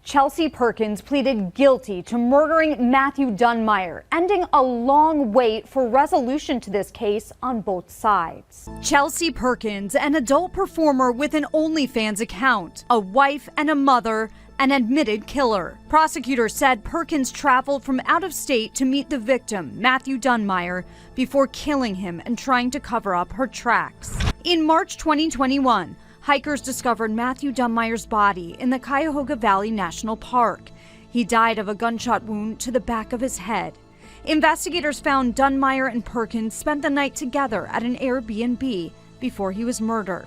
Chelsea Perkins pleaded guilty to murdering Matthew Dunmire, ending a long wait for resolution to this case on both sides. Chelsea Perkins, an adult performer with an OnlyFans account, a wife and a mother, an admitted killer. Prosecutors said Perkins traveled from out of state to meet the victim, Matthew Dunmire, before killing him and trying to cover up her tracks. In March 2021, hikers discovered Matthew Dunmire's body in the Cuyahoga Valley National Park. He died of a gunshot wound to the back of his head. Investigators found Dunmire and Perkins spent the night together at an Airbnb before he was murdered.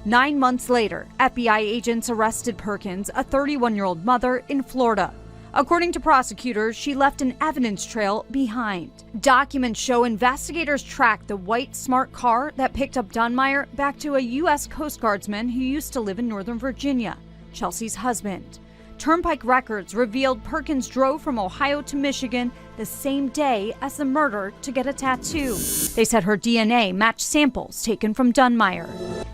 9 months later, FBI agents arrested Perkins, a 31-year-old mother in Florida. According to prosecutors, she left an evidence trail behind. Documents show investigators tracked the white smart car that picked up Dunmire back to a U.S. Coast Guardsman who used to live in Northern Virginia, Chelsea's husband. Turnpike records revealed Perkins drove from Ohio to Michigan the same day as the murder to get a tattoo. They said her DNA matched samples taken from Dunmire.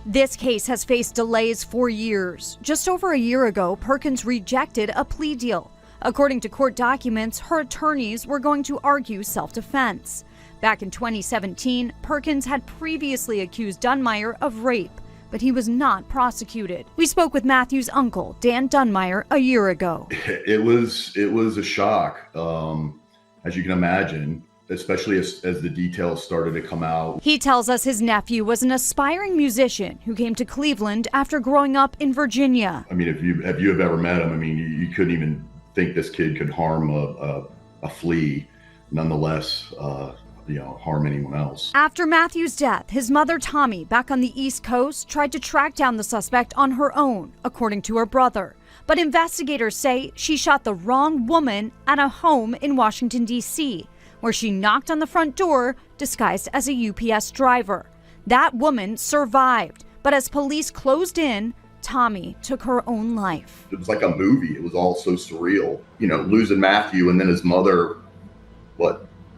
This case has faced delays for years. Just over a year ago, Perkins rejected a plea deal. According to court documents, her attorneys were going to argue self-defense. Back in 2017, Perkins had previously accused Dunmire of rape, but he was not prosecuted. We spoke with Matthew's uncle, Dan Dunmire, a year ago. It was a shock, as you can imagine, especially as the details started to come out. He tells us his nephew was an aspiring musician who came to Cleveland after growing up in Virginia. I mean, if you have ever met him, I mean, you couldn't even think this kid could harm a flea, nonetheless, harm anyone else. After Matthew's death, his mother Tommy, back on the East Coast, tried to track down the suspect on her own, according to her brother. But investigators say she shot the wrong woman at a home in Washington, D.C., where she knocked on the front door disguised as a UPS driver. That woman survived, but as police closed in, Tommy took her own life. It was like a movie. It was all so surreal. Losing Matthew and then his mother,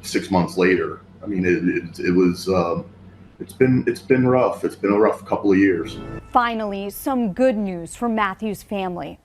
6 months later. I mean, it was. It's been rough. It's been a rough couple of years. Finally, some good news for Matthew's family.